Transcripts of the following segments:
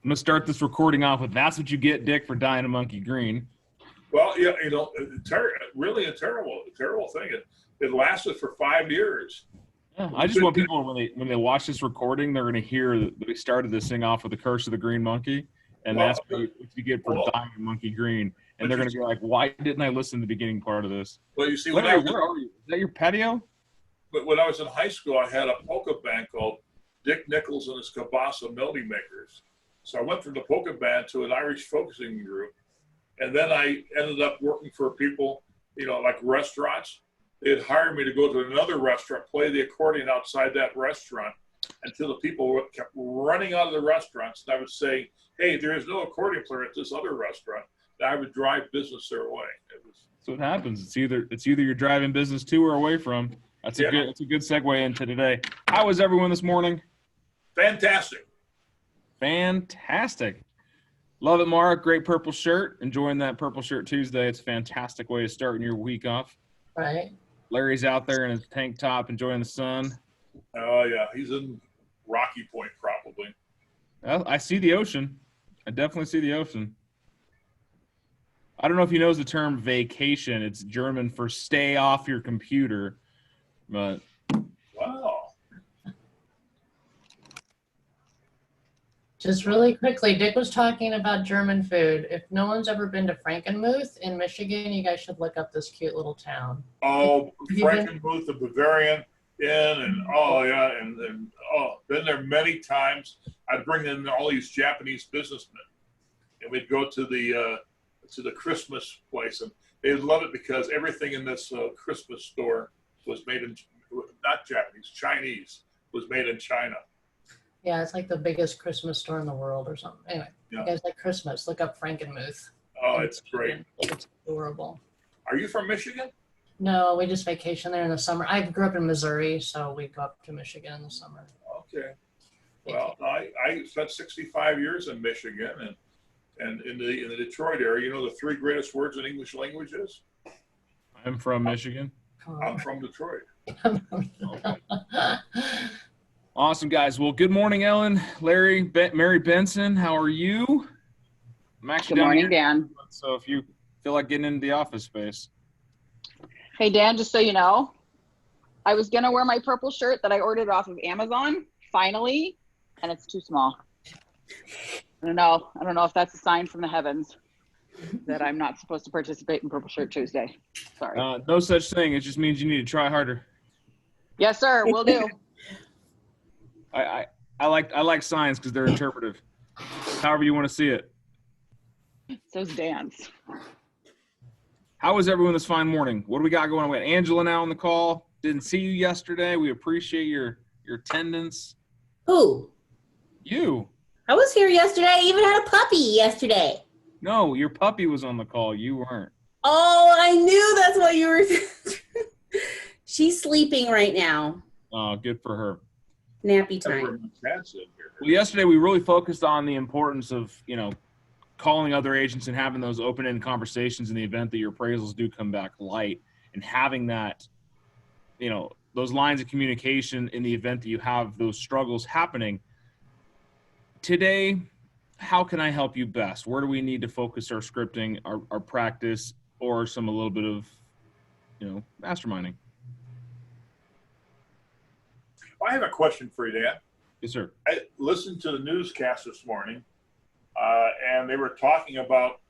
I'm gonna start this recording off with "That's what you get, Dick, for dying a monkey green." Well, yeah, really a terrible thing. It lasted for 5 years. Yeah, I just want people when they watch this recording, they're gonna hear that we started this thing off with the curse of the green monkey, and that's what you get for dying a monkey green. And they're gonna be like, "Why didn't I listen to the beginning part of this?" Well, you see, Larry, where are you? Is that your patio? But when I was in high school, I had a polka band called Dick Nichols and his Kabasa Melody Makers. So I went from the polka band to an Irish folk singing group. And then I ended up working for people, like restaurants. They'd hire me to go to another restaurant, play the accordion outside that restaurant until the people kept running out of the restaurants. And I would say, hey, there is no accordion player at this other restaurant. And I would drive business their way. So it happens. It's either you're driving business to or away from. It's a good segue into today. How was everyone this morning? Fantastic. Love it, Mara. Great purple shirt. Enjoying that Purple Shirt Tuesday. It's a fantastic way of starting your week off. Right. Larry's out there in his tank top enjoying the sun. Oh, yeah. He's in Rocky Point probably. Well, I see the ocean. I definitely see the ocean. I don't know if he knows the term vacation. It's German for stay off your computer. But wow. Just really quickly, Dick was talking about German food. If no one's ever been to Frankenmuth in Michigan, you guys should look up this cute little town. Oh, Frankenmuth, the Bavarian Inn, and been there many times. I'd bring in all these Japanese businessmen, and we'd go to the Christmas place, and they'd love it because everything in this Christmas store was made in, not Japanese, Chinese, was made in China. Yeah, it's like the biggest Christmas store in the world or something. Anyway, You guys like Christmas, look up Frankenmuth. Oh, it's great. It's adorable. Are you from Michigan? No, we just vacation there in the summer. I grew up in Missouri, so we go up to Michigan in the summer. Okay. Well, I spent 65 years in Michigan and in the Detroit area. You know the 3 greatest words in English language is? I'm from Michigan. I'm from Detroit. Okay. Awesome, guys. Well, good morning, Ellen, Larry, Mary Benson. How are you? I'm actually good morning, Dan. So if you feel like getting into the office space. Hey, Dan, just so you know, I was going to wear my purple shirt that I ordered off of Amazon, finally, and it's too small. I don't know if that's a sign from the heavens that I'm not supposed to participate in Purple Shirt Tuesday. Sorry. No such thing. It just means you need to try harder. Yes, sir. Will do. I like signs because they're interpretive. However you want to see it. So's Dan's. How was everyone this fine morning? What do we got going on? We got Angela now on the call. Didn't see you yesterday. We appreciate your attendance. Who? You. I was here yesterday. I even had a puppy yesterday. No, your puppy was on the call. You weren't. Oh, I knew that's what you were. She's sleeping right now. Oh, good for her. Nappy time. Well, yesterday we really focused on the importance of, calling other agents and having those open-ended conversations in the event that your appraisals do come back light, and having that, those lines of communication in the event that you have those struggles happening. Today, how can I help you best? Where do we need to focus our scripting, our practice, or a little bit of, masterminding? I have a question for you, Dan. Yes, sir. I listened to the newscast this morning, and they were talking about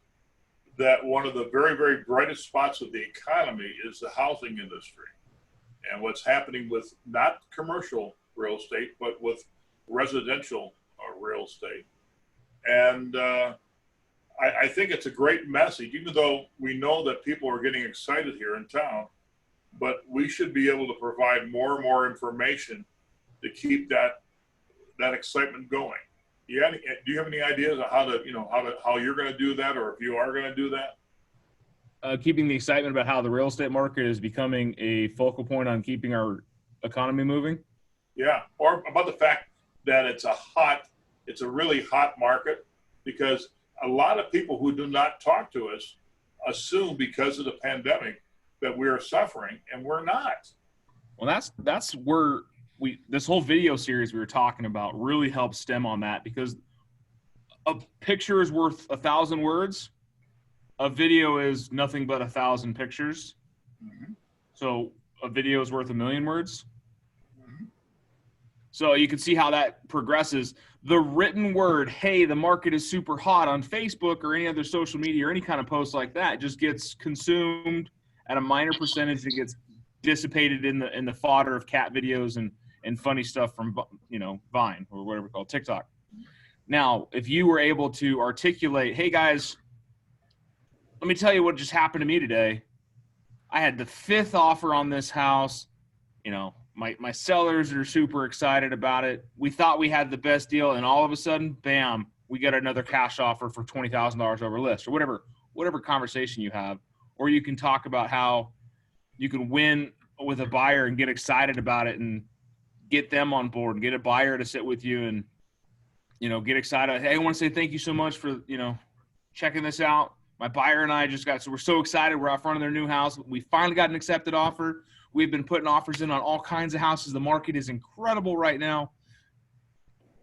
that one of the very, very brightest spots of the economy is the housing industry, and what's happening with not commercial real estate, but with residential real estate. And I think it's a great message, even though we know that people are getting excited here in town, but we should be able to provide more and more information to keep that excitement going. Do you have any ideas of how you're going to do that, or if you are going to do that? Keeping the excitement about how the real estate market is becoming a focal point on keeping our economy moving. Yeah, or about the fact that it's a really hot market, because a lot of people who do not talk to us assume because of the pandemic that we are suffering, and we're not. Well, that's where this whole video series we were talking about really helps stem on that, because a picture is worth 1,000 words. A video is nothing but 1,000 pictures. Mhm. So a video is worth 1,000,000 words. Mhm. So you can see how that progresses. The written word, hey, the market is super hot on Facebook or any other social media or any kind of post like that just gets consumed at a minor percentage. It gets dissipated in the fodder of cat videos and funny stuff from, you know, Vine or whatever it's called, TikTok. Now, if you were able to articulate, hey guys, let me tell you what just happened to me today. I had the 5th offer on this house. You know, my sellers are super excited about it. We thought we had the best deal, and all of a sudden, bam, we get another cash offer for $20,000 over list, or whatever conversation you have. Or you can talk about how you can win with a buyer and get excited about it and get them on board and get a buyer to sit with you and, you know, get excited. Hey, I want to say thank you so much for, you know, checking this out. My buyer and I we're so excited. We're out front of their new house. We finally got an accepted offer. We've been putting offers in on all kinds of houses. The market is incredible right now.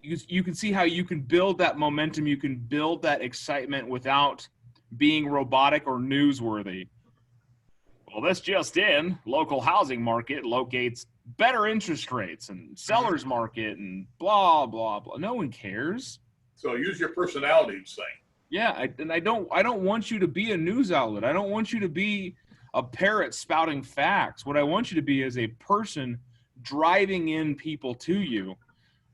You can see how you can build that momentum. You can build that excitement without being robotic or newsworthy. Well, this just in, local housing market locates better interest rates and seller's market and blah, blah, blah. No one cares. So use your personality thing. Yeah, I don't want you to be a news outlet. I don't want you to be a parrot spouting facts. What I want you to be is a person driving in people to you.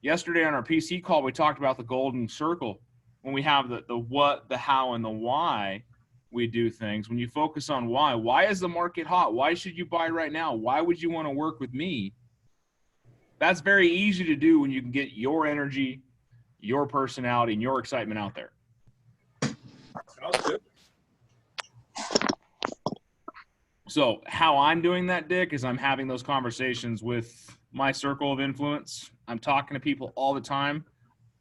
Yesterday on our PC call, we talked about the golden circle. When we have the what, the how, and the why we do things. When you focus on why is the market hot? Why should you buy right now? Why would you want to work with me? That's very easy to do when you can get your energy, your personality, and your excitement out there. Sounds good. So how I'm doing that, Dick, is I'm having those conversations with my circle of influence. I'm talking to people all the time.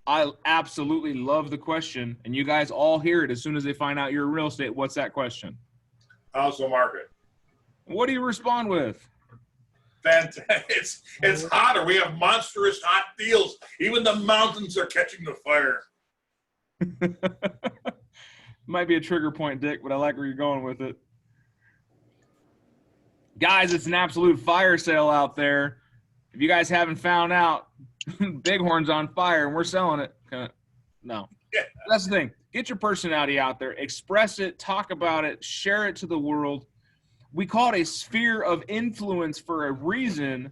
I absolutely love the question, and you guys all hear it as soon as they find out you're in real estate. What's that question? How's the market? What do you respond with? Fantastic. It's hotter. We have monstrous hot deals. Even the mountains are catching the fire. Might be a trigger point, Dick, but I like where you're going with it. Guys, it's an absolute fire sale out there. If you guys haven't found out, Bighorn's on fire and we're selling it. No. Yeah. That's the thing. Get your personality out there. Express it. Talk about it. Share it to the world. We call it a sphere of influence for a reason,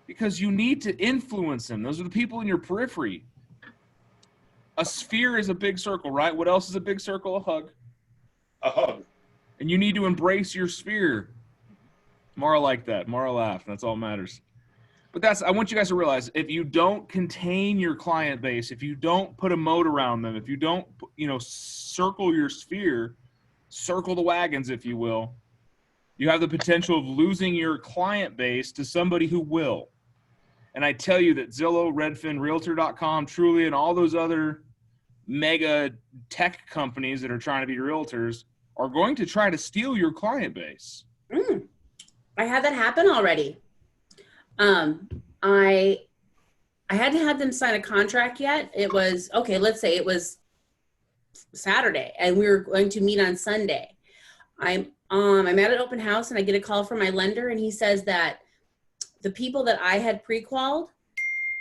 because you need to influence them. Those are the people in your periphery. A sphere is a big circle, right? What else is a big circle? A hug. A hug. And you need to embrace your sphere. Mara like that. Mara laughed. That's all that matters. But I want you guys to realize, if you don't contain your client base, if you don't put a moat around them, if you don't, circle your sphere, circle the wagons, if you will, you have the potential of losing your client base to somebody who will. And I tell you that Zillow, Redfin, Realtor.com, Trulia, and all those other mega tech companies that are trying to be realtors are going to try to steal your client base. I had that happen already. I hadn't had them sign a contract yet. It was, okay, let's say it was Saturday and we were going to meet on Sunday. I'm at an open house and I get a call from my lender and he says that the people that I had pre-qualified,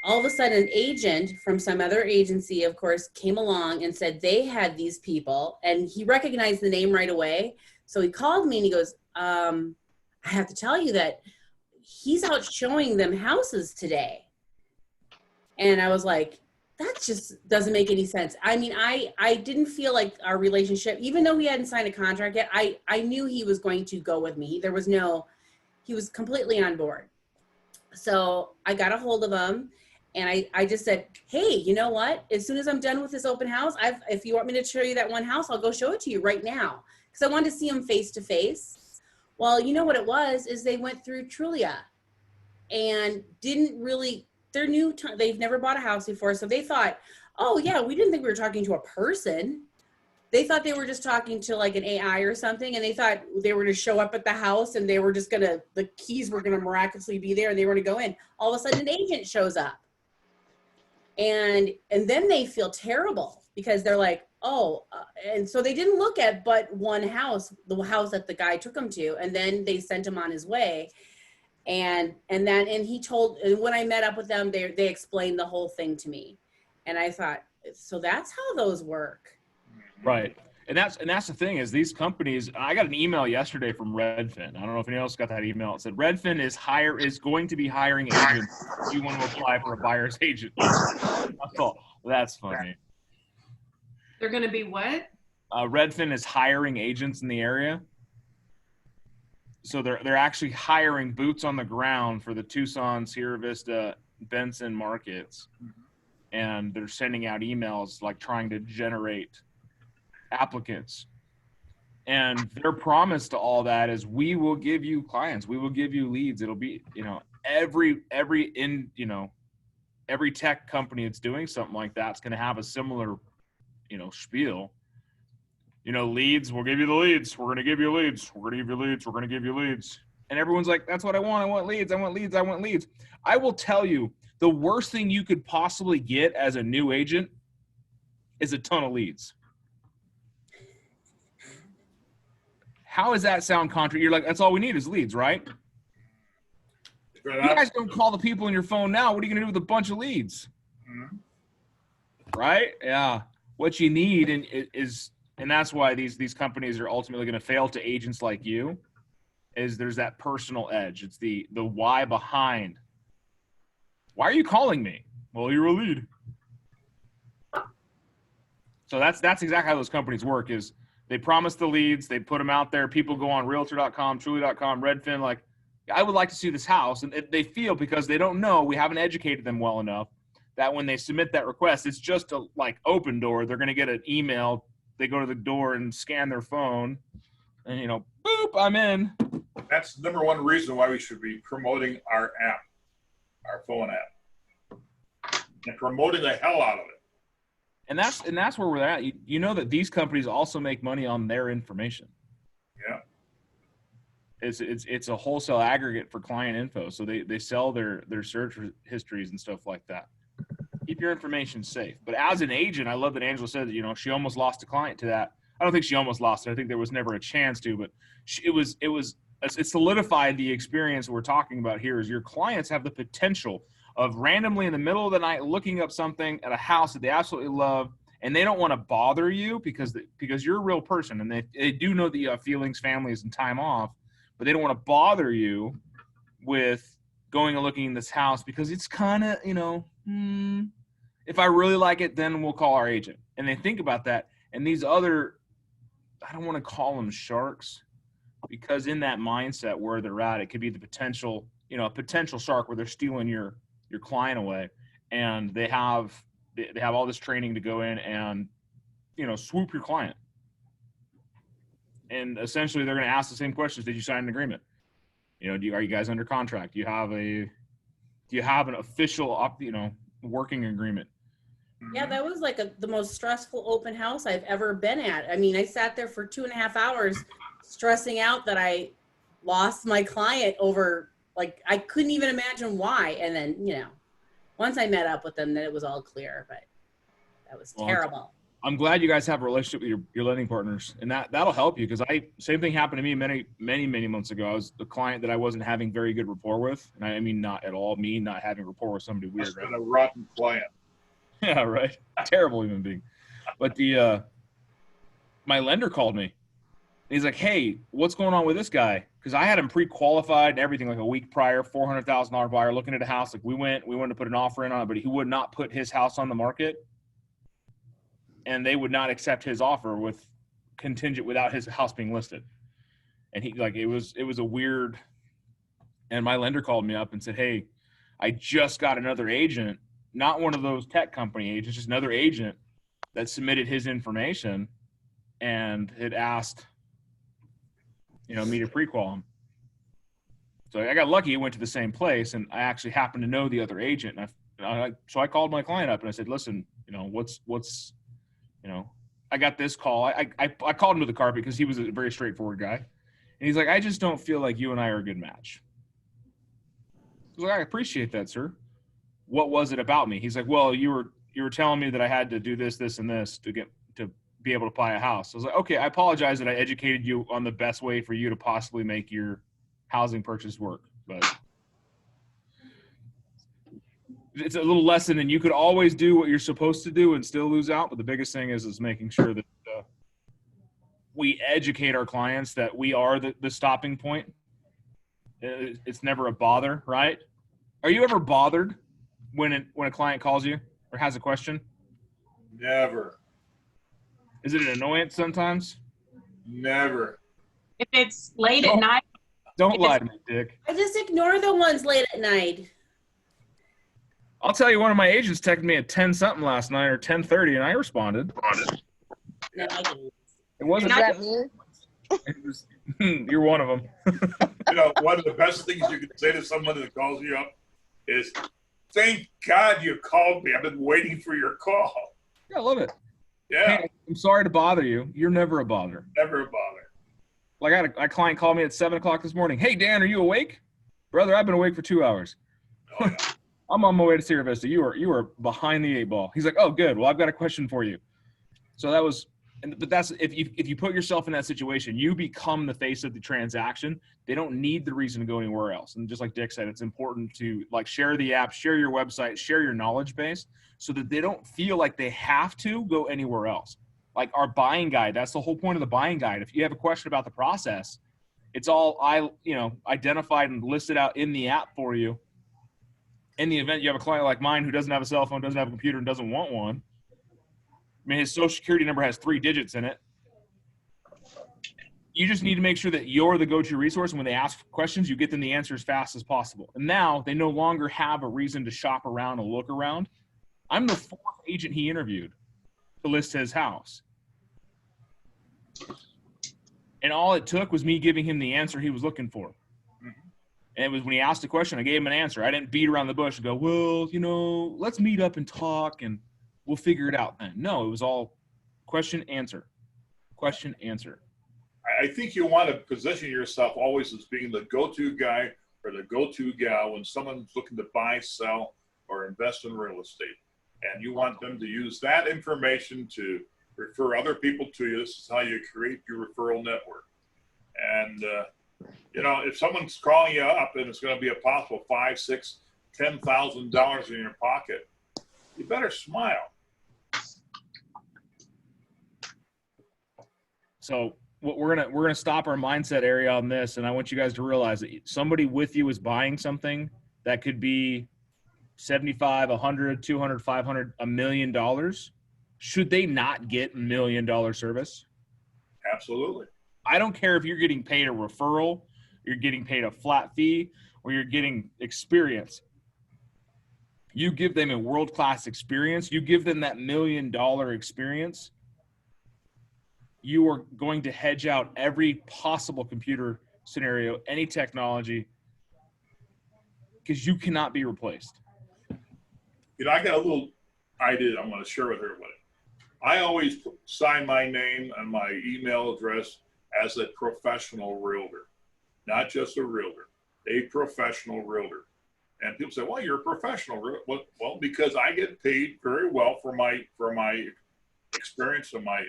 all of a sudden an agent from some other agency, of course, came along and said they had these people, and he recognized the name right away. So he called me and he goes, I have to tell you that he's out showing them houses today. And I was like, that just doesn't make any sense. I mean, I didn't feel like our relationship, even though we hadn't signed a contract yet, I knew he was going to go with me. He was completely on board. So I got a hold of him and I just said, hey, you know what? As soon as I'm done with this open house, if you want me to show you that one house, I'll go show it to you right now. Because I wanted to see him face to face. Well, you know what it was, is they went through Trulia and didn't really, they've never bought a house before. So they thought, oh yeah, we didn't think we were talking to a person. They thought they were just talking to like an AI or something. And they thought they were going to show up at the house and they were just the keys were going to miraculously be there and they were going to go in. All of a sudden an agent shows up. And then they feel terrible because they're like, oh, and so they didn't look at but one house, the house that the guy took him to, and then they sent him on his way. And he told, and when I met up with them, they explained the whole thing to me. And I thought, so that's how those work. Right. And that's the thing is these companies, I got an email yesterday from Redfin. I don't know if anyone else got that email. It said Redfin is going to be hiring agents if you want to apply for a buyer's agent. That's funny. They're going to be what? Redfin is hiring agents in the area. So they're actually hiring boots on the ground for the Tucson, Sierra Vista, Benson markets. And they're sending out emails like trying to generate applicants. And their promise to all that is we will give you clients, we will give you leads. It'll be, every tech company that's doing something like that's going to have a similar, spiel. Leads, we'll give you the leads. We're going to give you leads. We're going to give you leads. We're going to give you leads. And everyone's like, that's what I want. I want leads. I want leads. I want leads. I will tell you, the worst thing you could possibly get as a new agent is a ton of leads. How does that sound contrary? You're like, that's all we need is leads, right? You guys don't call the people in your phone now. What are you going to do with a bunch of leads? Mhm. Right? Yeah. What you need and that's why these companies are ultimately going to fail to agents like you, is there's that personal edge. It's the why behind. Why are you calling me? Well, you're a lead. So that's exactly how those companies work, is they promise the leads, they put them out there. People go on realtor.com, truly.com, Redfin, like, I would like to see this house. And they feel, because they don't know, we haven't educated them well enough, that when they submit that request, it's just a open door. They're going to get an email. They go to the door and scan their phone and, boop, I'm in. That's number one reason why we should be promoting our app, our phone app, and promoting the hell out of it. And that's where we're at. You know that these companies also make money on their information. Yeah. It's a wholesale aggregate for client info. So they sell their search histories and stuff like that. Keep your information safe. But as an agent, I love that Angela said that, she almost lost a client to that. I don't think she almost lost it. I think there was never a chance to, but it solidified the experience we're talking about here. Is your clients have the potential of randomly in the middle of the night looking up something at a house that they absolutely love, and they don't want to bother you because you're a real person, and they do know that you have feelings, families, and time off, but they don't want to bother you with going and looking in this house because it's kind of, if I really like it, then we'll call our agent. And they think about that. And these other, I don't want to call them sharks, because in that mindset where they're at, it could be the potential, a potential shark where they're stealing your client away, and they have all this training to go in and, swoop your client. And essentially they're going to ask the same questions. Did you sign an agreement? Are you guys under contract? Do you have an official, working agreement? Yeah, that was like the most stressful open house I've ever been at. I mean, I sat there for 2.5 hours stressing out that I lost my client over, I couldn't even imagine why. And then, once I met up with them, then it was all clear, but that was terrible. I'm glad you guys have a relationship with your lending partners, and that'll help you, because same thing happened to me many months ago. I was a client that I wasn't having very good rapport with, and I mean not at all me not having rapport with somebody weird. Must have been a rotten client. Yeah, right. Terrible human being. But my lender called me. He's like, "Hey, what's going on with this guy?" Because I had him pre-qualified and everything, like a week prior, $400,000 buyer looking at a house. Like we went to put an offer in on it, but he would not put his house on the market, and they would not accept his offer with contingent without his house being listed. And it was a weird. And my lender called me up and said, "Hey, I just got another agent, not one of those tech company agents, just another agent that submitted his information and had asked, me to pre-qual him." So I got lucky. He went to the same place, and I actually happened to know the other agent. So I called my client up and I said, "Listen, what's I got this call." I called him to the carpet because he was a very straightforward guy. And he's like, "I just don't feel like you and I are a good match." I was like, "I appreciate that, sir. what was it about me? He's like, well, you were telling me that I had to do this, this, and this to be able to buy a house. I was like, okay, I apologize that I educated you on the best way for you to possibly make your housing purchase work, but it's a little lesson, and you could always do what you're supposed to do and still lose out. But the biggest thing is making sure that we educate our clients that we are the stopping point. It's never a bother, right? Are you ever bothered when a client calls you or has a question? Never. Is it an annoyance sometimes? Never. If it's late at night, Don't lie to me, Dick. I just ignore the ones late at night. I'll tell you, one of my agents texted me at 10 something last night or 10:30, and I responded. No, I didn't. It wasn't You're that. not- It was, you're one of them. You know, one of the best things you can say to someone that calls you up is, thank God you called me. I've been waiting for your call. Yeah, I love it. Yeah, Hey, I'm sorry to bother you. You're never a bother. never a bother. Like I had a client call me at 7 o'clock this morning. Hey, Dan, are you awake? Brother, I've been awake for 2 hours. Oh, yeah. I'm on my way to Sierra Vista. You are behind the 8 ball. He's like, oh, good. Well, I've got a question for you. So that was, but that's if you put yourself in that situation, you become the face of the transaction. They don't need the reason to go anywhere else. And just like Dick said, it's important to like share the app, share your website, share your knowledge base, so that they don't feel like they have to go anywhere else. Like our buying guide, that's the whole point of the buying guide. If you have a question about the process, it's all identified and listed out in the app for you. In the event you have a client like mine who doesn't have a cell phone, doesn't have a computer, and doesn't want one, I mean, his social security number has 3 digits in it. You just need to make sure that you're the go-to resource, and when they ask questions, you get them the answer as fast as possible. And now they no longer have a reason to shop around and look around. I'm the 4th agent he interviewed to list his house. And all it took was me giving him the answer he was looking for. And it was when he asked a question, I gave him an answer. I didn't beat around the bush and go, well, let's meet up and talk and we'll figure it out then. No, it was all question, answer, question, answer. I think you want to position yourself always as being the go-to guy or the go-to gal when someone's looking to buy, sell, or invest in real estate. And you want them to use that information to refer other people to you. This is how you create your referral network. And, if someone's calling you up and it's going to be a possible $5,000, $6,000, $10,000 in your pocket, you better smile. So we're gonna stop our mindset area on this, and I want you guys to realize that somebody with you is buying something that could be $75, $100, $200, $500, $1 million. Should they not get $1 million service? Absolutely. I don't care if you're getting paid a referral, you're getting paid a flat fee, or you're getting experience. You give them a world-class experience. You give them that $1 million experience. You are going to hedge out every possible computer scenario, any technology, because you cannot be replaced. I got a little idea I'm going to share with everybody. I always sign my name and my email address as a professional realtor, not just a realtor, a professional realtor. And people say, well, you're a professional. Well, because I get paid very well for my experience and my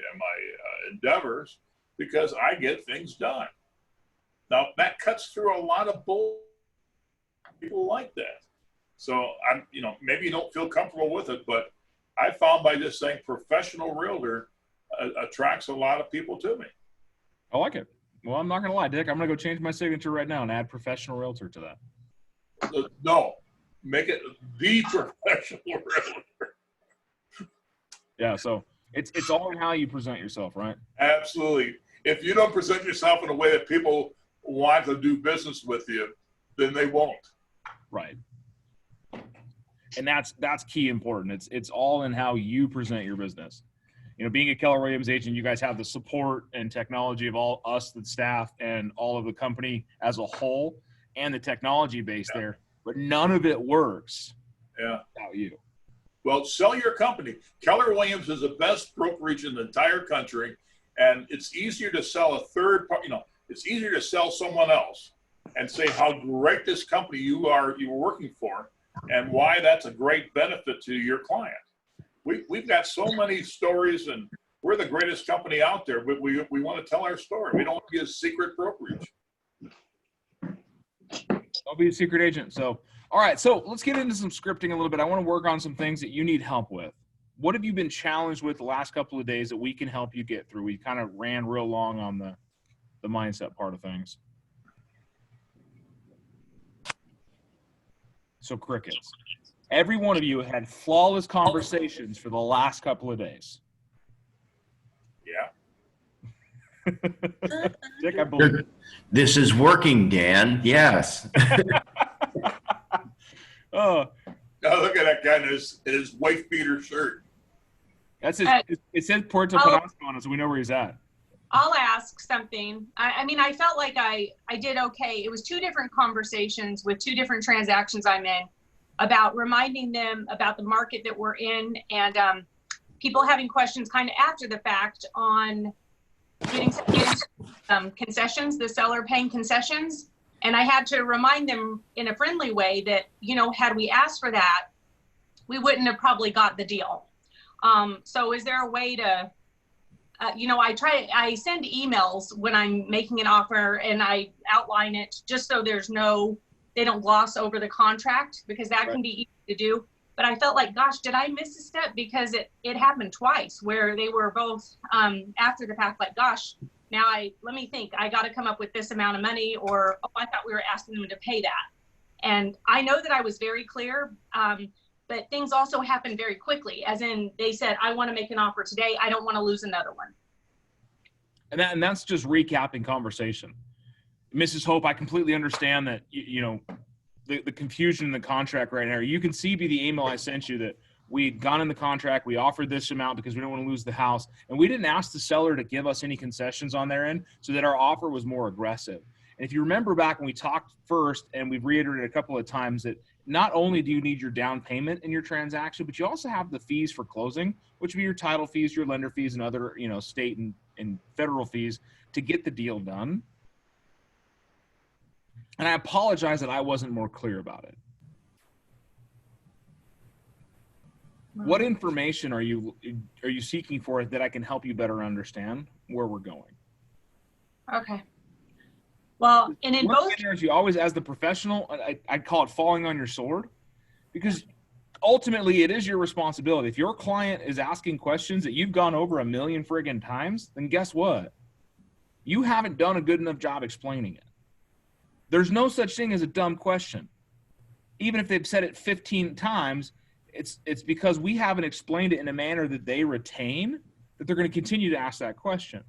endeavors, because I get things done. Now that cuts through a lot of bull. People like that. So maybe you don't feel comfortable with it, but I found by just saying professional realtor attracts a lot of people to me. I like it. Well, I'm not going to lie, Dick. I'm going to go change my signature right now and add professional realtor to that. No, make it the professional realtor. Yeah, so it's all in how you present yourself, right? Absolutely. If you don't present yourself in a way that people want to do business with you, then they won't. Right. And that's key important. It's all in how you present your business. Being a Keller Williams agent, you guys have the support and technology of all us, the staff, and all of the company as a whole, and the technology base there. But none of it works without you. Well, sell your company. Keller Williams is the best brokerage in the entire country, and it's easier to sell a third party. It's easier to sell someone else and say how great this company you were working for and why that's a great benefit to your client. We've got so many stories, and we're the greatest company out there, but we want to tell our story. We don't want to be a secret brokerage. I'll be a secret agent. So, all right. So let's get into some scripting a little bit. I want to work on some things that you need help with. What have you been challenged with the last couple of days that we can help you get through? We kind of ran real long on the mindset part of things. So crickets. Every one of you had flawless conversations for the last couple of days. Yeah. Dick, I believe it. This is working, Dan. Yes. Oh, Now look at that guy in his wife beater shirt. that's his. It says Puerto Oh. Penasco on it, so we know where he's at. I'll ask something. I mean, I felt like I did okay. It was 2 different conversations with 2 different transactions I'm in about reminding them about the market that we're in, and people having questions kind of after the fact on getting concessions, the seller paying concessions. And I had to remind them in a friendly way that, you know, had we asked for that, we wouldn't have probably got the deal. So is there a way to, you know, I send emails when I'm making an offer, and I outline it just so they don't gloss over the contract, because that can be easy to do. But I felt like, gosh, did I miss a step? Because it happened twice where they were both after the fact, like, gosh, now let me think, I got to come up with this amount of money, or, oh, I thought we were asking them to pay that. And I know that I was very clear, but things also happened very quickly, as in they said, I want to make an offer today. I don't want to lose another one. And that's just recapping conversation. Mrs. Hope, I completely understand that, you know, the confusion in the contract right now. You can see by the email I sent you that we'd gone in the contract, we offered this amount because we don't want to lose the house, and we didn't ask the seller to give us any concessions on their end, so that our offer was more aggressive. And if you remember back when we talked first, and we've reiterated a couple of times, that not only do you need your down payment in your transaction, but you also have the fees for closing, which would be your title fees, your lender fees, and other, you know, state and federal fees to get the deal done. And I apologize that I wasn't more clear about it. What information are you seeking for that I can help you better understand where we're going? Okay. Well, and in both, you always, as the professional, I call it falling on your sword, because ultimately it is your responsibility. If your client is asking questions that you've gone over 1 million friggin' times, then guess what? You haven't done a good enough job explaining it. There's no such thing as a dumb question. Even if they've said it 15 times, it's because we haven't explained it in a manner that they retain, that they're going to continue to ask that question.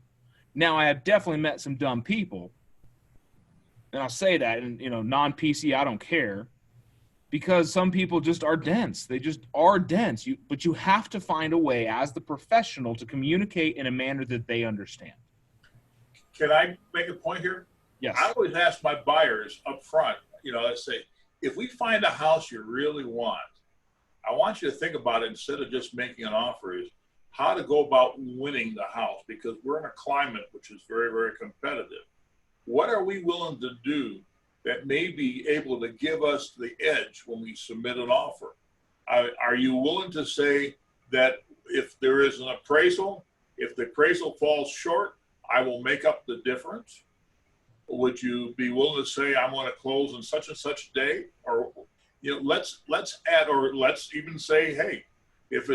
Now, I have definitely met some dumb people, and I'll say that, and, you know, non-PC, I don't care, because some people just are dense. They just are dense. But you have to find a way as the professional to communicate in a manner that they understand. Can I make a point here? Yes. I always ask my buyers up front, you know, I say, if we find a house you really want, I want you to think about it, instead of just making an offer, is how to go about winning the house, because we're in a climate which is very, very competitive. What are we willing to do that may be able to give us the edge when we submit an offer? Are you willing to say that if there is an appraisal, if the appraisal falls short, I will make up the difference? Would you be willing to say, I'm going to close on such and such day? Or, you know, let's add, or let's even say, hey, if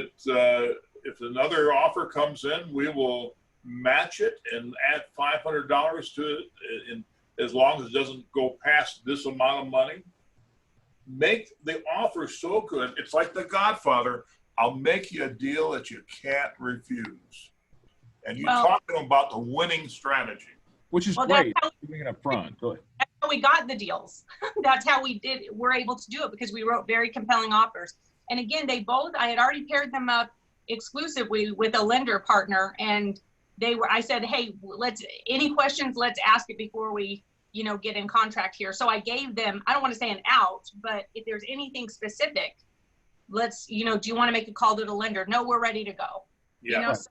another offer comes in, we will match it and add $500 to it, and as long as it doesn't go past this amount of money. Make the offer so good. It's like The Godfather. I'll make you a deal that you can't refuse. And you talk to them about the winning strategy. Which is great. Bring it up front. Go ahead. that's how we got the deals. That's how we're able to do it, because we wrote very compelling offers. And again, I had already paired them up exclusively with a lender partner, and I said, hey, any questions, let's ask it before we, you know, get in contract here. So I gave them, I don't want to say an out, but if there's anything specific, you know, do you want to make a call to the lender? No, we're ready to go. Yeah. You know, so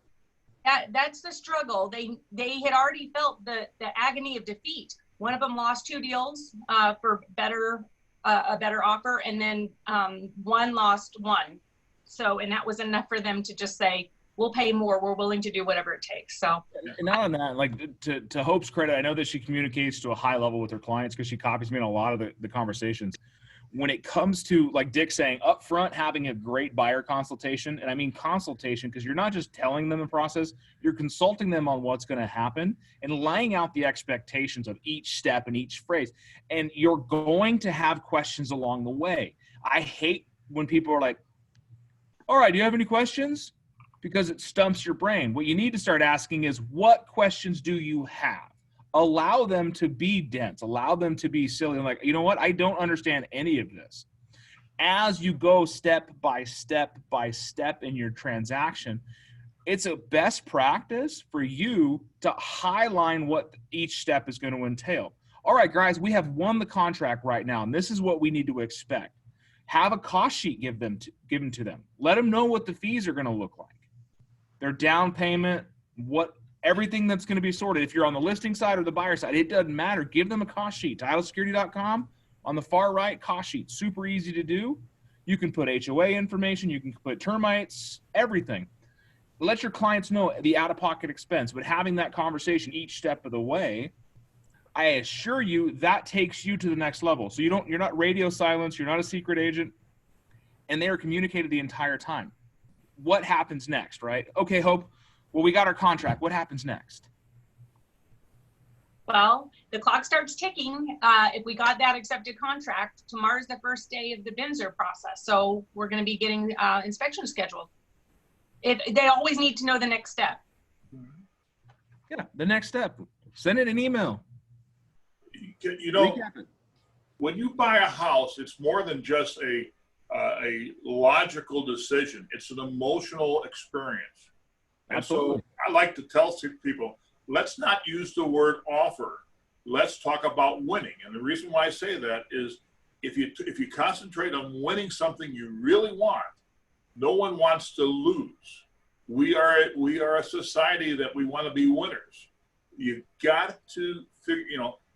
that's the struggle. They had already felt the agony of defeat. One of them lost 2 deals for better a better offer, and then one lost one. So, and that was enough for them to just say, we'll pay more. We're willing to do whatever it takes. So, And not on that, like to Hope's credit, I know that she communicates to a high level with her clients because she copies me in a lot of the conversations. When it comes to, like Dick saying, up front, having a great buyer consultation, and I mean consultation because you're not just telling them the process, you're consulting them on what's going to happen and laying out the expectations of each step and each phrase. And you're going to have questions along the way. I hate when people are like, all right, do you have any questions? Because it stumps your brain. What you need to start asking is, what questions do you have? Allow them to be dense. Allow them to be silly. I'm like, you know what? I don't understand any of this. As you go step by step by step in your transaction, it's a best practice for you to highline what each step is going to entail. All right, guys, we have won the contract right now, and this is what we need to expect. Have a cost sheet given to them. Let them know what the fees are going to look like. Their down payment, everything that's going to be sorted. If you're on the listing side or the buyer side, it doesn't matter. Give them a cost sheet. TitleSecurity.com on the far right, cost sheet. Super easy to do. You can put HOA information. You can put termites, everything. Let your clients know the out-of-pocket expense, but having that conversation each step of the way, I assure you that takes you to the next level. So you're not radio silence. You're not a secret agent, and they are communicated the entire time. What happens next, right? Okay, Hope. Well, we got our contract. What happens next? well, the clock starts ticking. If we got that accepted contract, tomorrow's the first day of the BINSR process. So we're going to be getting inspection scheduled. They always need to know the next step. Yeah, the next step. Send it an email. You know, Recap it. when you buy a house, it's more than just a logical decision. It's an emotional experience. And Absolutely. so I like to tell people, let's not use the word offer. Let's talk about winning. And the reason why I say that is if you concentrate on winning something you really want, no one wants to lose. We are a society that we want to be winners. You've got to figure,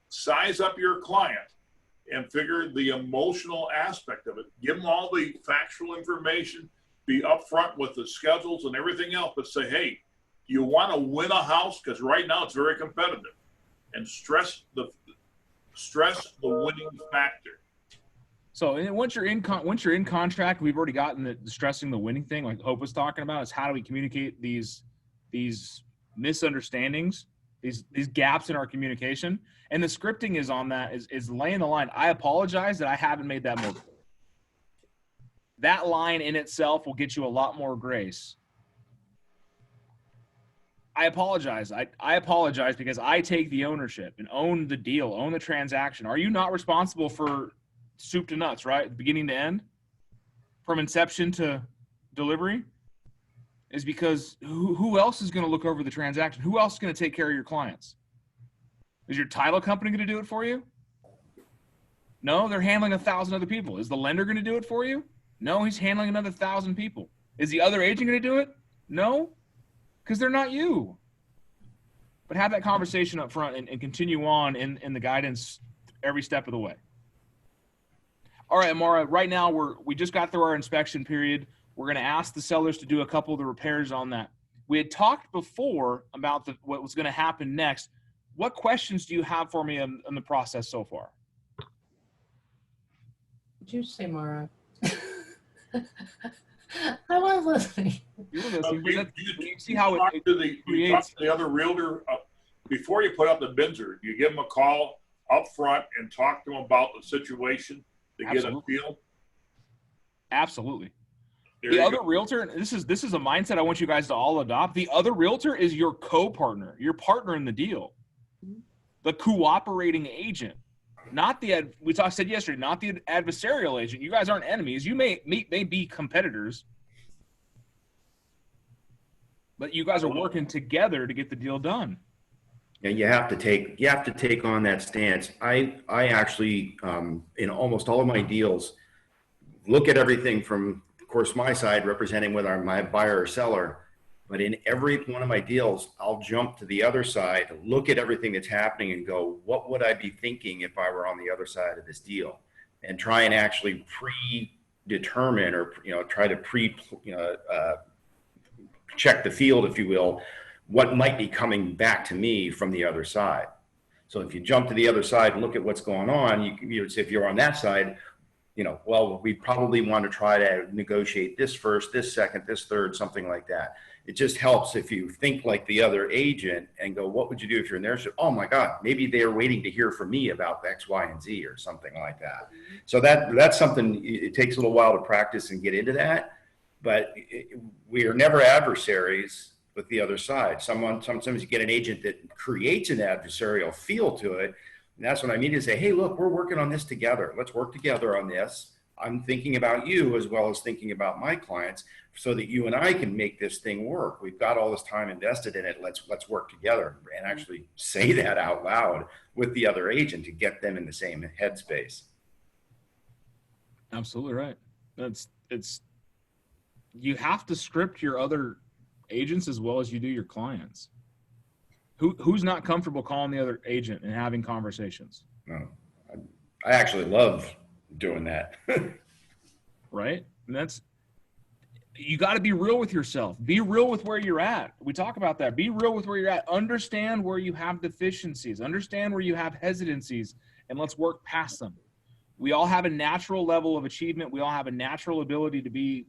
size up your client and figure the emotional aspect of it. Give them all the factual information, be upfront with the schedules and everything else, but say, hey, you want to win a house? Because right now it's very competitive. And stress the winning factor. So once you're in contract, we've already gotten the stressing the winning thing, like Hope was talking about, is how do we communicate these misunderstandings, these gaps in our communication, and the scripting is on that is laying the line. I apologize that I haven't made that more clear. That line in itself will get you a lot more grace. I apologize. I apologize because I take the ownership and own the deal, own the transaction. Are you not responsible for soup to nuts, right? Beginning to end, from inception to delivery? Is because who else is going to look over the transaction? Who else is going to take care of your clients? Is your title company going to do it for you? No, they're handling 1,000 other people. Is the lender going to do it for you? No, he's handling another 1,000 people. Is the other agent going to do it? No, because they're not you. But have that conversation up front and continue on in the guidance every step of the way. All right, Amara, right now we just got through our inspection period. We're going to ask the sellers to do a couple of the repairs on that. We had talked before about what was going to happen next. What questions do you have for me in the process so far? Did you say Mara? I was listening. You were listening. You See how talk it to the other realtor before you put up the BINSR. You give them a call up front and talk to them about the situation to get a feel. Absolutely. The other realtor, this is a mindset I want you guys to all adopt. The other realtor is your co-partner, your partner in the deal, the cooperating agent, not the said yesterday, not the adversarial agent. You guys aren't enemies. You may be competitors, but you guys are working together to get the deal done. Yeah, you have to take on that stance. I actually, in almost all of my deals, look at everything from, of course, my side representing whether I'm my buyer or seller, but in every one of my deals, I'll jump to the other side, look at everything that's happening and go, what would I be thinking if I were on the other side of this deal? and try and actually predetermine or, try to check the field, if you will, what might be coming back to me from the other side. So if you jump to the other side and look at what's going on, you would say, if you're on that side, well, we probably want to try to negotiate this first, this second, this third, something like that. It just helps if you think like the other agent and go, what would you do if you're in there? So, oh my God, maybe they're waiting to hear from me about X, Y, and Z or something like that. So that's something, it takes a little while to practice and get into that, but we are never adversaries with the other side. Sometimes you get an agent that creates an adversarial feel to it. And that's what I mean to say, hey, look, we're working on this together. Let's work together on this. I'm thinking about you as well as thinking about my clients so that you and I can make this thing work. We've got all this time invested in it. Let's work together and actually say that out loud with the other agent to get them in the same headspace. Absolutely right. You have to script your other agents as well as you do your clients. Who's not comfortable calling the other agent and having conversations? No, I actually love doing that. Right? And you got to be real with yourself. Be real with where you're at. We talk about that. Be real with where you're at. Understand where you have deficiencies. Understand where you have hesitancies, and let's work past them. We all have a natural level of achievement. We all have a natural ability to be,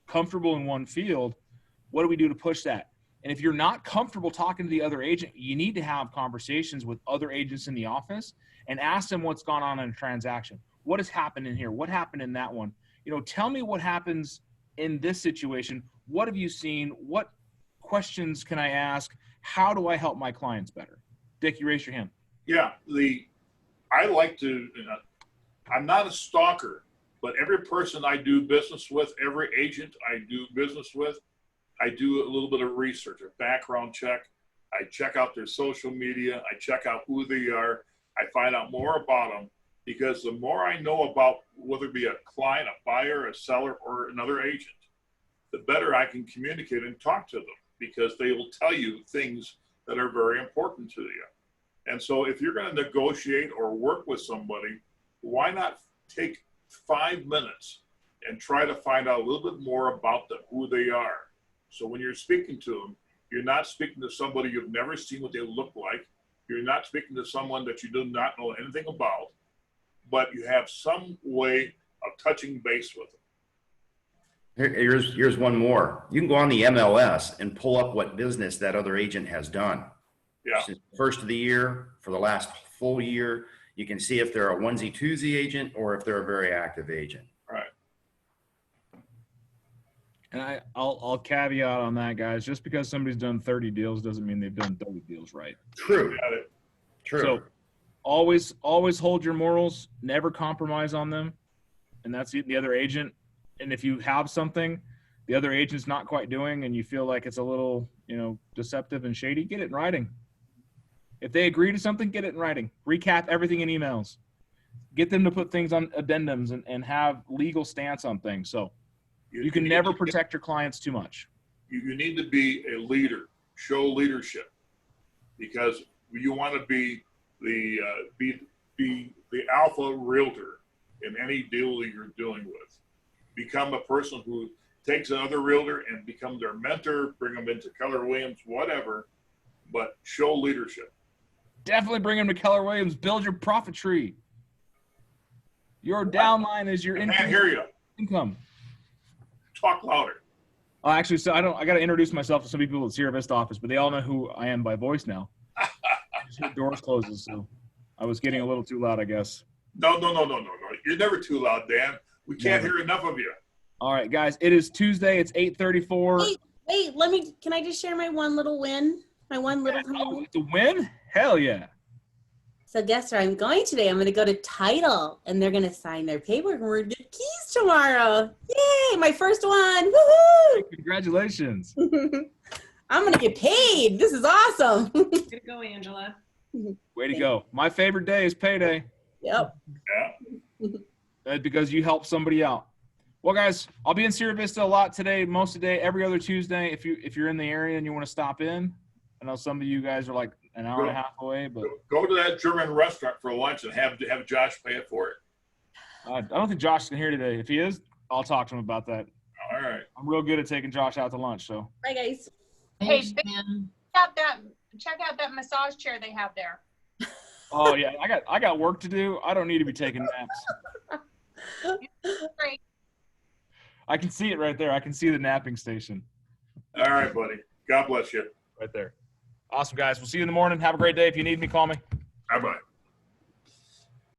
comfortable in one field. What do we do to push that? And if you're not comfortable talking to the other agent, you need to have conversations with other agents in the office and ask them what's gone on in a transaction. What has happened in here? What happened in that one? Tell me what happens in this situation. What have you seen? What questions can I ask? How do I help my clients better? Dick, you raised your hand. Yeah, I like to, I'm not a stalker, but every person I do business with, every agent I do business with, I do a little bit of research, a background check. I check out their social media. I check out who they are. I find out more about them, because the more I know about whether it be a client, a buyer, a seller, or another agent, the better I can communicate and talk to them, because they will tell you things that are very important to you. And so if you're going to negotiate or work with somebody, why not take 5 minutes and try to find out a little bit more about them, who they are. So when you're speaking to them, you're not speaking to somebody you've never seen what they look like. You're not speaking to someone that you do not know anything about, but you have some way of touching base with them. Here's one more. You can go on the MLS and pull up what business that other agent has done. Yeah. Since the first of the year, for the last full year, you can see if they're a onesie twosie agent or if they're a very active agent. Right. And I'll caveat on that, guys. Just because somebody's done 30 deals doesn't mean they've done 30 deals right. True. Got it. True. So always hold your morals. Never compromise on them. And that's the other agent. And if you have something the other agent's not quite doing and you feel like it's a little, deceptive and shady, get it in writing. If they agree to something, get it in writing. Recap everything in emails. Get them to put things on addendums and have legal stance on things. So you can never protect your clients too much. You need to be a leader, show leadership, because you want to be the alpha realtor in any deal that you're dealing with. Become a person who takes another realtor and become their mentor, bring them into Keller Williams, whatever, but show leadership. Definitely bring them to Keller Williams. Build your profit tree. Your downline is your I can't hear you. income. Talk louder. Actually, so I got to introduce myself to some people at the Sierra Vista office, but they all know who I am by voice now. Just hear doors closes, so I was getting a little too loud, I guess. No. You're never too loud, Dan. We can't hear enough of you. All right, guys. It is Tuesday. It's 8:34. Wait, can I just share my one little win? My one little win? The win? Hell yeah. So guess where I'm going today? I'm going to go to Title, and they're going to sign their paperwork, and we're going to do keys tomorrow. Yay, my first one. Woohoo! Congratulations. I'm going to get paid. This is awesome. Way to go, Angela. Way to go. My favorite day is payday. Yep. Yeah. Because you help somebody out. Well, guys, I'll be in Sierra Vista a lot today, most of the day, every other Tuesday. If you're in the area and you want to stop in, I know some of you guys are like an hour and a half away, but Go to that German restaurant for lunch and have Josh pay it for it. I don't think Josh can hear today. If he is, I'll talk to him about that. All right. I'm real good at taking Josh out to lunch, so. Bye, guys. Thanks, Hey, Dan. Check out that massage chair they have there. Oh yeah, I got work to do. I don't need to be taking naps. Great. I can see it right there. I can see the napping station All right, buddy. God bless you. right there. Awesome, guys. We'll see you in the morning. Have a great day. If you need me, call me. Bye-bye.